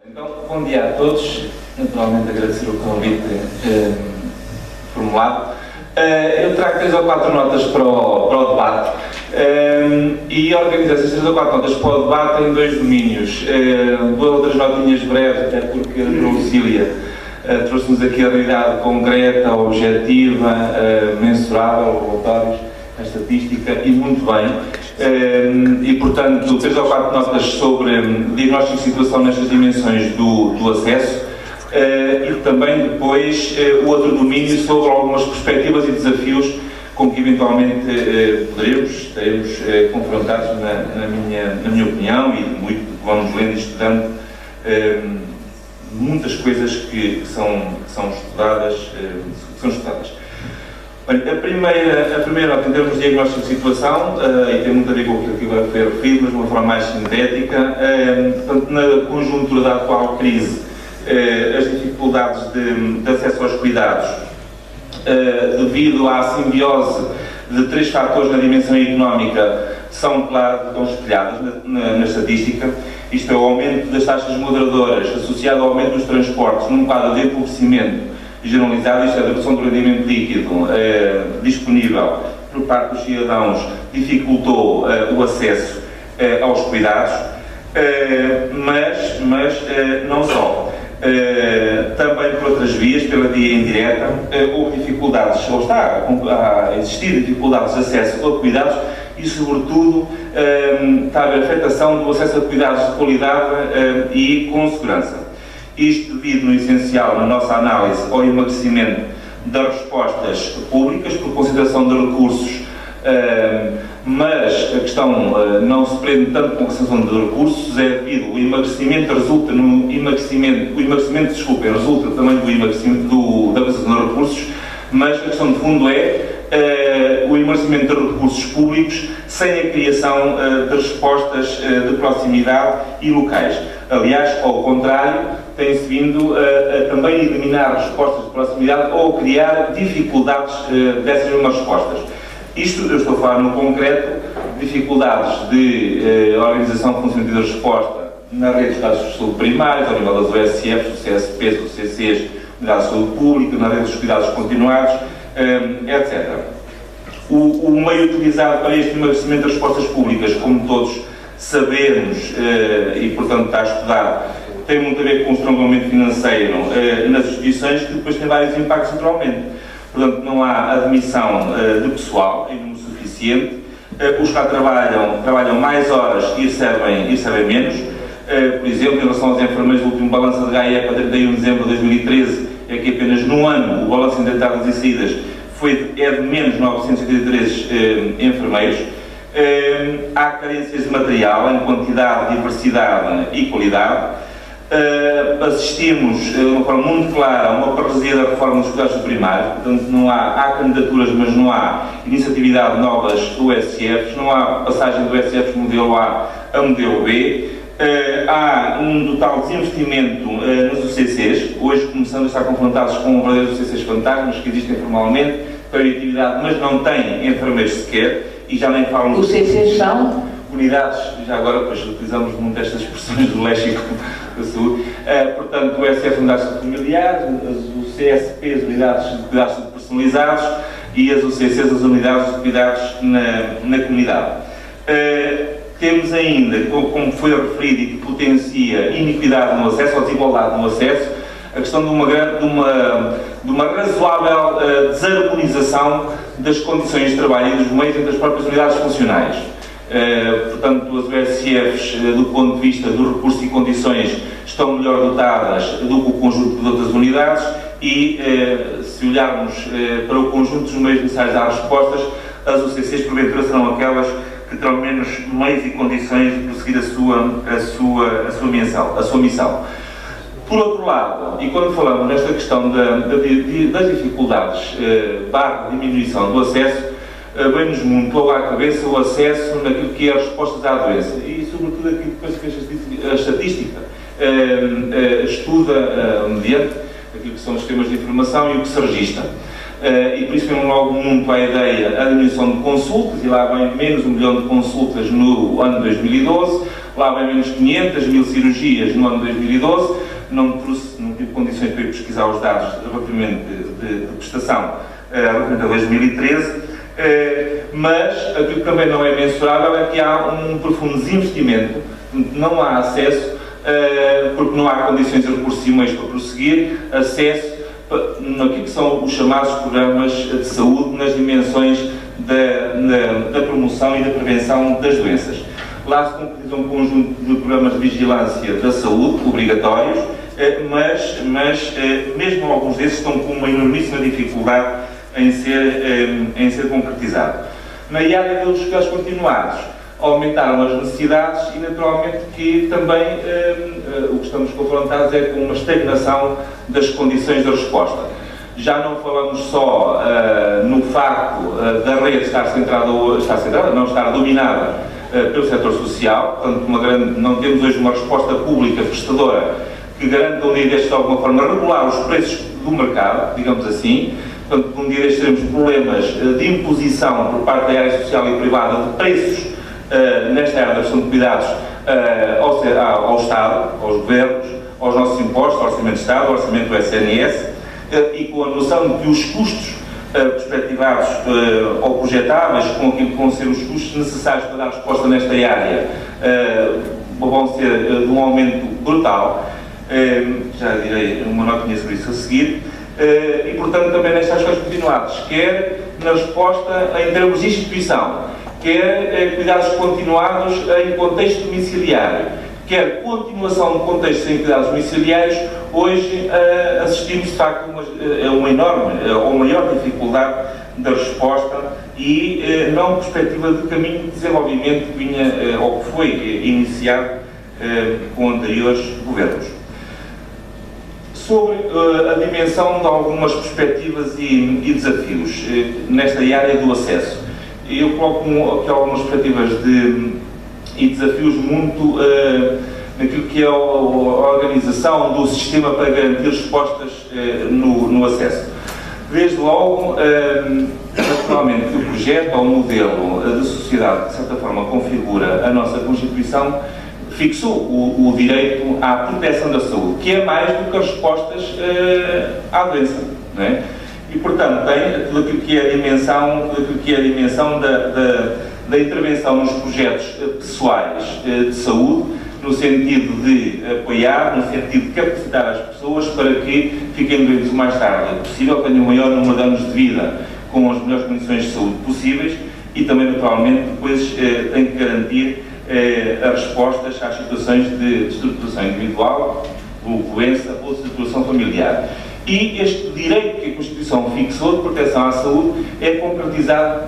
Então, bom dia a todos. Naturalmente agradecer o convite formulado. Eu trago 3 ou 4 notas para o debate e organizo essas 3 ou 4 notas para o debate em 2 domínios. 2 outras notinhas breves, até porque a Lucília trouxe-nos aqui a realidade concreta, objetiva, mensurável, relatórios, a estatística, e muito bem. E, portanto, 3 ou 4 notas sobre diagnóstico de situação nestas dimensões do acesso e também depois o outro domínio sobre algumas perspectivas e desafios com que eventualmente estaremos confrontados na minha opinião, e muito que vamos lendo e estudando muitas coisas que são estudadas. Bem, a primeira nota em termos de diagnóstico de situação, e tem muito a ver com aquilo que eu foi referido, mas de uma forma mais sintética, portanto, na conjuntura da atual crise, as dificuldades de acesso aos cuidados, devido à simbiose de 3 fatores na dimensão económica, são, claro, estão espelhadas na estatística. Isto é, o aumento das taxas moderadoras associado ao aumento dos transportes num quadro de empobrecimento generalizado, isto é, a redução do rendimento líquido disponível por parte dos cidadãos, dificultou o acesso aos cuidados, mas não só. Também por outras vias, pela via indireta, houve dificuldades, ou está a existir dificuldades de acesso a cuidados e, sobretudo, está a haver afetação do acesso a cuidados de qualidade e com segurança. Isto devido, no essencial, na nossa análise, ao emagrecimento das respostas públicas por consideração de recursos, mas a questão não se prende tanto com a consideração de recursos, é devido o emagrecimento resulta resulta também do emagrecimento da aquisição de recursos, mas a questão de fundo é o emagrecimento de recursos públicos sem a criação de respostas de proximidade e locais. Aliás, ao contrário, tem-se vindo a também eliminar respostas de proximidade ou criar dificuldades dessas mesmas respostas. Isto, eu estou a falar no concreto, dificuldades de organização, funcionamento da resposta na rede de dados de saúde primários, ao nível das OSFs, do CSPs, do CCs, unidades de saúde pública, na rede dos cuidados continuados, etc. O meio utilizado para este emagrecimento das respostas públicas, como todos sabemos, e portanto está estudado, tem muito a ver com o estrangulamento financeiro nas instituições, que depois tem vários impactos naturalmente. Portanto, não há admissão de pessoal em número suficiente, os que lá trabalham mais horas e recebem menos. Por exemplo, em relação aos enfermeiros, o último balanço da GAE para 31 de dezembro de 2013 é que apenas num ano o balanço entre entradas e saídas é de menos 983 enfermeiros. Há carências de material em quantidade, diversidade e qualidade. Assistimos de uma forma muito clara a uma paralisia da reforma dos cuidados primários, portanto não há candidaturas, mas não há iniciatividade de novas USFs, não há passagem do USF modelo A a modelo B. Há um total desinvestimento nos UCCs, hoje começando a estar confrontados com verdadeiros UCCs fantasmas que existem formalmente, têm atividade, mas não têm enfermeiros sequer, e já nem falam... Os UCCs são? Unidades, já agora pois, utilizamos muito estas expressões do léxico da saúde, portanto o USF, unidades familiares, os CSPs, unidades de cuidados personalizados, e as UCCs, as unidades de cuidados na comunidade. Temos ainda, como foi referido e que potencia iniquidade no acesso, ou desigualdade no acesso, a questão de uma razoável desarmonização das condições de trabalho e dos meios entre as próprias unidades funcionais. Portanto, as USFs, do ponto de vista do recurso e condições, estão melhor dotadas do que o conjunto de outras unidades e, se olharmos para o conjunto dos meios necessários às respostas, as UCCs, porventura, serão aquelas que terão menos meios e condições de prosseguir a sua missão. Por outro lado, e quando falamos nesta questão das dificuldades barra diminuição do acesso, vem-nos muito logo à cabeça o acesso naquilo que é as respostas à doença e, sobretudo, aquilo que a estatística estuda mediante aquilo que são os sistemas de informação e o que se registra. E por isso vem logo muito à ideia a diminuição de consultas, e lá vem menos 1 milhão de consultas no ano 2012, lá bem menos 500.000 cirurgias no ano de 2012, não tive condições para ir pesquisar os dados relativamente de prestação relativamente a 2013, mas aquilo que também não é mensurável é que há um profundo desinvestimento, não há acesso, porque não há condições de recursos e meios para prosseguir, acesso naquilo que são os chamados programas de saúde nas dimensões da promoção e da prevenção das doenças. Lá se concretizam um conjunto de programas de vigilância da saúde, obrigatórios, mas mesmo alguns desses estão com uma enormíssima dificuldade em ser concretizado. Na área dos cuidados continuados, aumentaram as necessidades e, naturalmente, que também o que estamos confrontados é com uma estagnação das condições de resposta. Já não falamos só no facto da rede estar dominada pelo setor social, portanto, não temos hoje uma resposta pública prestadora que garanta um dia destes de alguma forma regular os preços do mercado, digamos assim. Portanto, um dia destes teremos problemas de imposição por parte da área social e privada de preços nesta área da gestão de cuidados ao Estado, aos governos, aos nossos impostos, ao Orçamento de Estado, ao Orçamento do SNS, e com a noção de que os custos perspectivados ou projetáveis, com aquilo que vão ser os custos necessários para dar resposta nesta área, vão ser de um aumento brutal. Já direi uma notinha sobre isso a seguir. E, portanto, também nestas coisas continuadas, quer na resposta em termos de instituição, quer cuidados continuados em contexto domiciliário, quer continuação de contextos em cuidados domiciliários, hoje assistimos de facto a uma enorme ou maior dificuldade da resposta e não perspectiva de caminho de desenvolvimento que vinha ou que foi iniciado com anteriores governos. Sobre a dimensão de algumas perspectivas e desafios nesta área do acesso. Eu coloco aqui algumas perspectivas e desafios muito naquilo que é a organização do sistema para garantir respostas no acesso. Desde logo, naturalmente, o projeto ou o modelo de sociedade que, de certa forma, configura a nossa Constituição, fixou o direito à proteção da saúde, que é mais do que as respostas à doença, não é? E, portanto, tem tudo aquilo que é a dimensão da intervenção nos projetos pessoais de saúde, no sentido de apoiar, no sentido de capacitar as pessoas para que fiquem doentes o mais tarde possível, tenham o maior número de anos de vida com as melhores condições de saúde possíveis e também, naturalmente, depois tem que garantir as respostas às situações de estruturação individual, ou doença ou de estruturação familiar. E este direito que a Constituição fixou de proteção à saúde é concretizado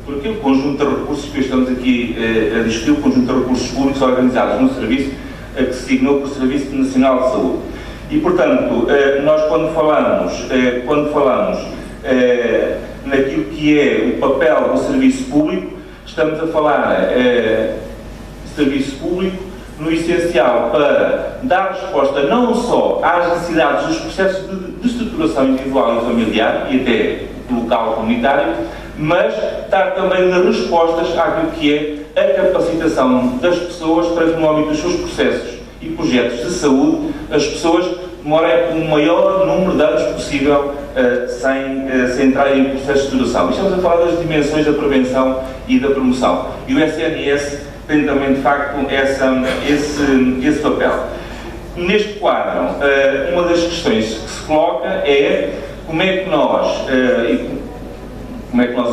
por aquele conjunto de recursos que estamos aqui a discutir, o conjunto de recursos públicos organizados no serviço que se designou por Serviço Nacional de Saúde. E, portanto, nós quando falamos naquilo que é o papel do serviço público, estamos a falar de serviço público no essencial para dar resposta não só às necessidades dos processos de estruturação individual e familiar e até local comunitário, mas dar também respostas àquilo que é a capacitação das pessoas para que no âmbito dos seus processos e projetos de saúde as pessoas demorem o maior número de anos possível sem entrar em processos de estruturação. Estamos a falar das dimensões da prevenção e da promoção. E o SNS tem também, de facto, esse papel. Neste quadro, uma das questões que se coloca é como é que nós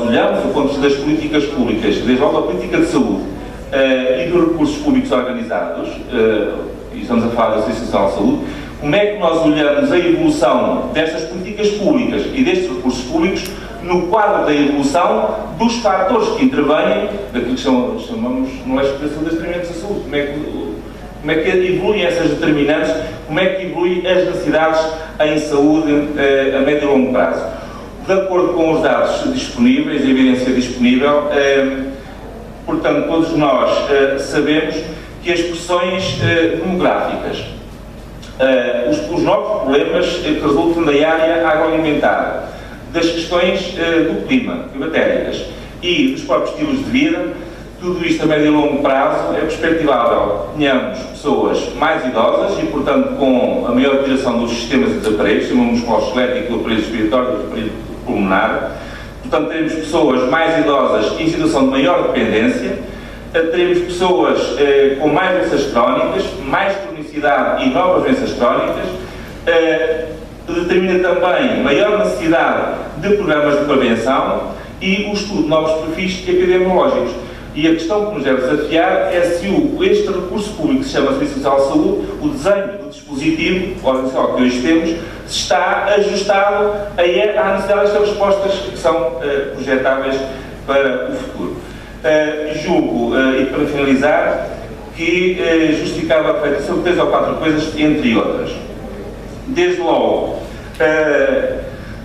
olhamos do ponto de vista das políticas públicas, desde logo a política de saúde e dos recursos públicos organizados, e estamos a falar da Associação Nacional de Saúde, como é que nós olhamos a evolução destas políticas públicas e destes recursos públicos no quadro da evolução dos fatores que intervêm, daquilo que chamamos não é a expressão das determinantes da saúde, como é que evoluem essas determinantes, como é que evoluem as necessidades em saúde a médio e longo prazo. De acordo com os dados disponíveis, a evidência disponível, portanto, todos nós sabemos que as pressões demográficas, os novos problemas que resultam da área agroalimentar, das questões do clima, climatéricas e dos próprios estilos de vida, tudo isto a médio e longo prazo é perspectivável. Tenhamos pessoas mais idosas e, portanto, com a maior utilização dos sistemas e dos aparelhos, sistema musculoesquelético, do aparelho respiratório e do aparelho pulmonar. Portanto, teremos pessoas mais idosas em situação de maior dependência, teremos pessoas com mais doenças crónicas, mais cronicidade e novas doenças crónicas, determina também maior necessidade de programas de prevenção e o estudo de novos perfis epidemiológicos. E a questão que nos deve desafiar é se este recurso público, que se chama Serviço Social de Saúde, o desenho do dispositivo organizacional que hoje temos, se está ajustado à necessidade destas respostas que são projetáveis para o futuro. Julgo, e para finalizar, que justificava a feita sobre 3 ou 4 coisas, entre outras. Desde logo,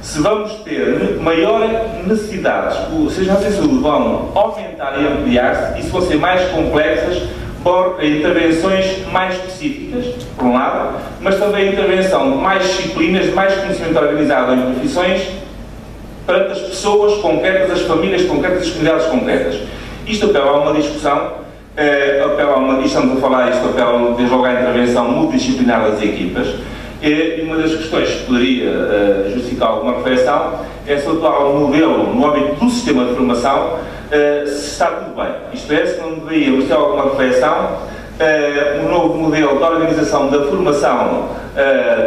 se vamos ter maior necessidades, os serviços de saúde vão aumentar e ampliar-se e se vão ser mais complexas, por intervenções mais específicas, por um lado, mas também a intervenção de mais disciplinas, de mais conhecimento organizado em profissões, perante as pessoas concretas, as famílias concretas, as comunidades concretas. Isto apela a uma discussão, estamos a falar, isto apela desde logo à intervenção multidisciplinar das equipas, e uma das questões que poderia justificar alguma reflexão é se o atual modelo, no âmbito do sistema de formação, se está tudo bem. Isto é, se não deveria merecer alguma reflexão, um novo modelo de organização da formação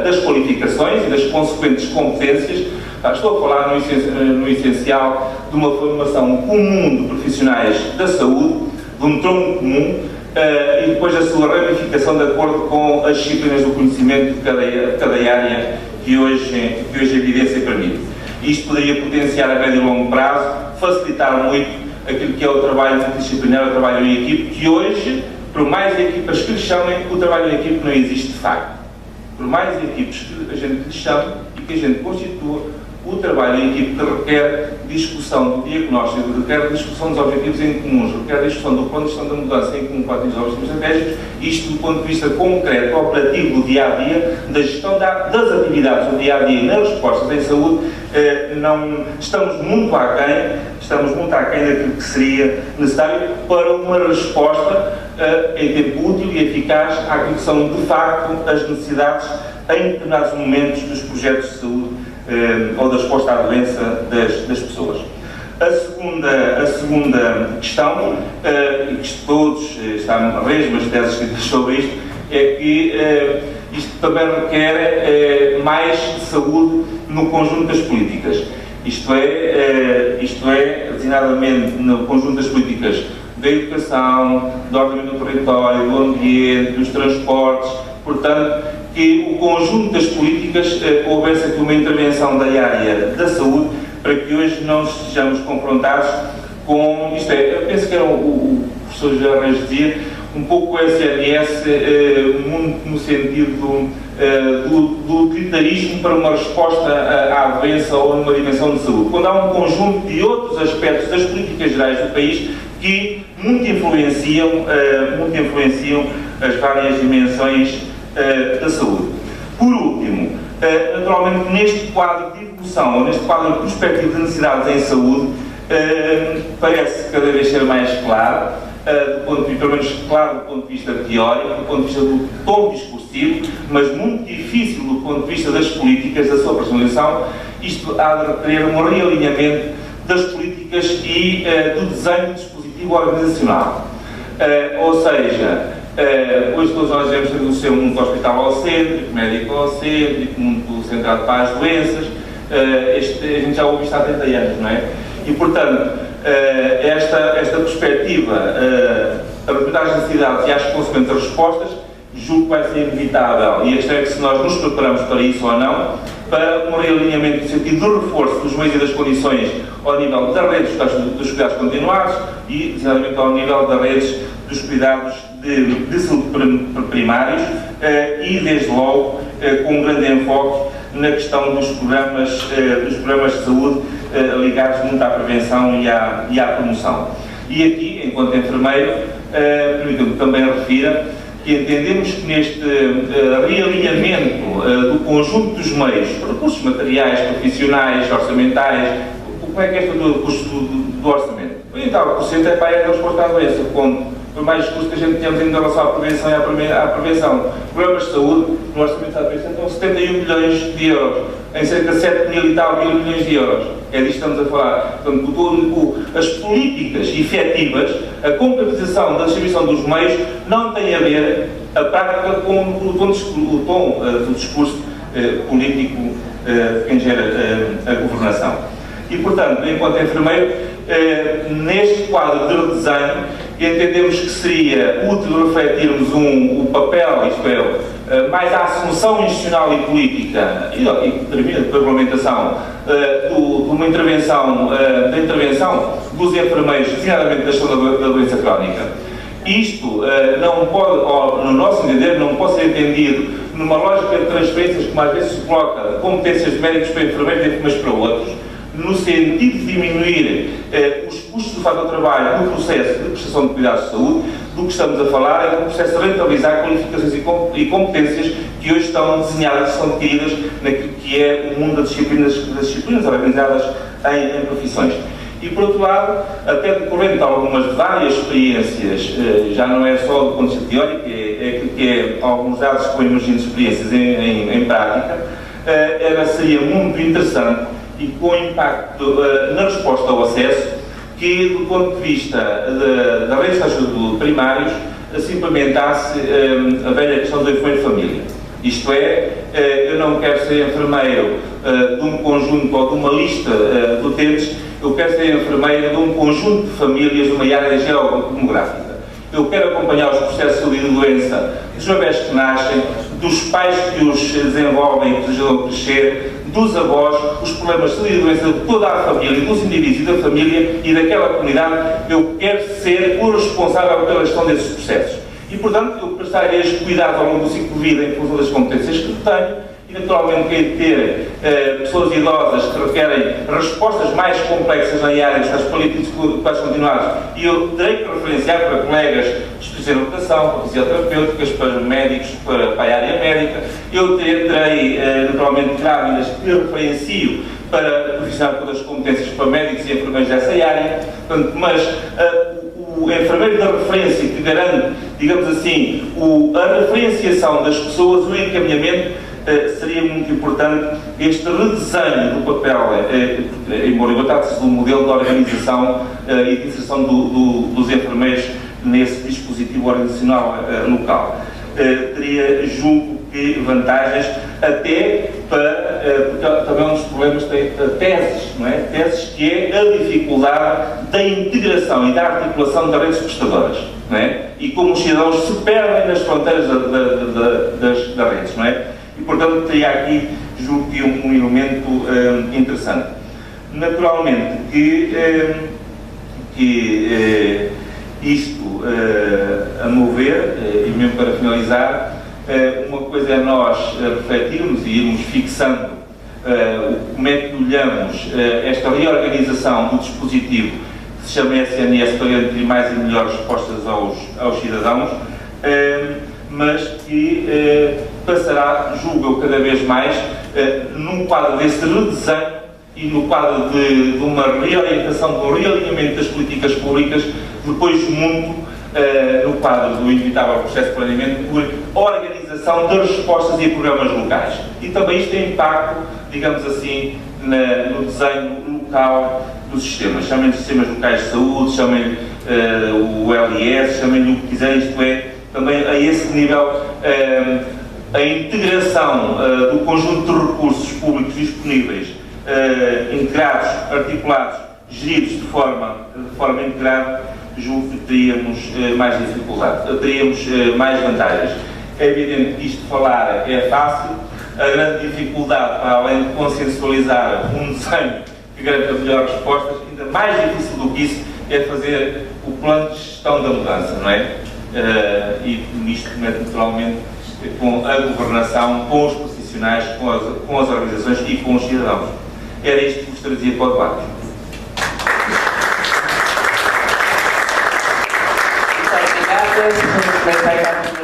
das qualificações e das consequentes competências. Estou a falar no essencial de uma formação comum de profissionais da saúde, de um tronco comum, e depois a sua ramificação de acordo com as disciplinas do conhecimento de cada área que hoje a evidência permite. Isto poderia potenciar a médio e longo prazo, facilitar muito aquilo que é o trabalho multidisciplinar, o trabalho em equipe, que hoje, por mais equipas que lhe chamem, o trabalho em equipe não existe de facto. Por mais equipes que a gente lhe chame e que a gente constitua, o trabalho em equipe que requer discussão do diagnóstico, requer discussão dos objetivos em comuns, requer discussão do plano de gestão da mudança em comum para atingir os objetivos estratégicos, isto do ponto de vista concreto, operativo do dia-a-dia, da gestão das atividades do dia-a-dia e nas respostas em saúde, estamos muito aquém daquilo que seria necessário para uma resposta em tempo útil e eficaz àquilo que são, de facto, as necessidades em determinados momentos dos projetos de saúde ou da resposta à doença das pessoas. A segunda questão, e que todos estão mesmas teses escritas sobre isto, é que isto também requer mais saúde no conjunto das políticas. Isto é, designadamente no conjunto das políticas da educação, do ordenamento do território, do ambiente, dos transportes, portanto, que o conjunto das políticas houvesse aqui uma intervenção da área da saúde para que hoje não estejamos confrontados com, isto é, eu penso que era o professor José Reis dizia, um pouco o SNS muito no sentido do utilitarismo para uma resposta à doença ou numa dimensão de saúde, quando há um conjunto de outros aspectos das políticas gerais do país que muito influenciam as várias dimensões da saúde. Por último, naturalmente neste quadro de evolução, ou neste quadro de perspectiva de necessidades em saúde, parece cada vez ser mais claro, pelo menos claro do ponto de vista teórico, do ponto de vista do tom discursivo, mas muito difícil do ponto de vista das políticas, da sua personalização. Isto há de requerer um realinhamento das políticas e do desenho do dispositivo organizacional. Ou seja, hoje todos nós devemos ter o seu mundo hospital-cêntrico, médico-cêntrico, mundo centrado para as doenças. A gente já ouve isto há 30 anos, não é? E, portanto, esta perspectiva, a respeitar as necessidades e as consequentes respostas, julgo que vai ser inevitável. E a questão é que se nós nos preparamos para isso ou não, para um realinhamento no sentido do reforço dos meios e das condições ao nível das redes dos cuidados continuados e, exatamente, ao nível das redes dos cuidados de saúde primários e, desde logo, com um grande enfoque na questão dos programas de saúde ligados muito à prevenção e à promoção. E aqui, enquanto enfermeiro, permito-me também refira que entendemos que neste realinhamento do conjunto dos meios, recursos materiais, profissionais, orçamentais, como é que é este do orçamento? 80% é para a resposta à doença, por mais discurso que a gente tenhamos em relação à prevenção e à prevenção. Problemas de saúde, no orçamento da prevenção, estão 71 milhões de euros, em cerca de 7 mil e tal mil milhões de euros. É disto que estamos a falar. Portanto, as políticas efetivas, a concretização da distribuição dos meios, não tem a ver a prática com o tom do discurso político de quem gera a governação. E, portanto, enquanto enfermeiro, neste quadro de redesenho, entendemos que seria útil refletirmos o papel, isto é, mais a assunção institucional e política e de regulamentação de uma intervenção, da intervenção dos enfermeiros, designadamente da questão da doença crónica. Isto não pode, no nosso entender, não pode ser entendido numa lógica de transferências que às vezes se coloca de competências de médicos para enfermeiros e enfermeiros para outros, no sentido de diminuir os custos do fator trabalho no processo de prestação de cuidados de saúde. Do que estamos a falar é do processo de rentabilizar qualificações e competências que hoje estão desenhadas, estão adquiridas naquilo que é o mundo das disciplinas organizadas em profissões. E, por outro lado, até decorrente de algumas várias experiências, já não é só do ponto de vista teórico, é aquilo que é alguns dados que vão emergindo de experiências em prática, seria muito interessante e com impacto na resposta ao acesso, que, do ponto de vista da rede de estágios primários, se implementasse a velha questão do enfermeiro de família. Isto é, eu não quero ser enfermeiro de um conjunto ou de uma lista de utentes, eu quero ser enfermeiro de um conjunto de famílias de uma área geodemográfica. Eu quero acompanhar os processos de saúde e de doença dos bebés que nascem, dos pais que os desenvolvem e que os ajudam a crescer, dos avós, os problemas de saúde e doença de toda a família, dos indivíduos e da família e daquela comunidade. Eu quero ser o responsável pela gestão desses processos. E, portanto, eu prestarei este cuidado ao longo do ciclo de vida em função das competências que tenho. E, naturalmente, quem ter pessoas idosas que requerem respostas mais complexas na área dos paliativos quase continuados, e eu terei que referenciar para colegas de especialização em educação, para fisioterapêuticas, para médicos, para a área médica. Eu terei, naturalmente, grávidas que referencio para profissionais com as competências para médicos e enfermeiros dessa área. Portanto, mas o enfermeiro da referência que garante, digamos assim, a referenciação das pessoas, o encaminhamento, seria muito importante este redesenho do papel, embora trate-se de um modelo de organização e de inserção dos enfermeiros nesse dispositivo organizacional local. Teria, julgo que, vantagens, até para, porque também um dos problemas tem teses, não é? Teses que é a dificuldade da integração e da articulação das redes prestadoras, não é? E como os cidadãos se perdem nas fronteiras das redes, não é? E, portanto, teria aqui, julgo que, um elemento interessante. Naturalmente que isto, a meu ver, e mesmo para finalizar, uma coisa é nós refletirmos e irmos fixando como é que olhamos esta reorganização do dispositivo que se chama SNS para garantir mais e melhores respostas aos cidadãos, mas que passará, julgo eu, cada vez mais num quadro desse redesenho e no quadro de uma reorientação, de um realinhamento das políticas públicas, depois muito no quadro do inevitável processo de planeamento por organização das respostas e programas locais. E também isto tem impacto, digamos assim, no desenho local dos sistemas. Chamem-lhe sistemas locais de saúde, chamem-lhe o LIS, chamem-lhe o que quiserem, isto é, também a esse nível, a integração do conjunto de recursos públicos disponíveis, integrados, articulados, geridos de forma integrada, julgo que teríamos mais dificuldade, teríamos mais vantagens. É evidente que isto de falar é fácil, a grande dificuldade, para além de consensualizar um desenho que garanta melhores respostas, ainda mais difícil do que isso é fazer o plano de gestão da mudança, não é? E isto mete naturalmente com a governação, com os profissionais, com as organizações e com os cidadãos. Era isto que vos trazia para o debate. Muito obrigada,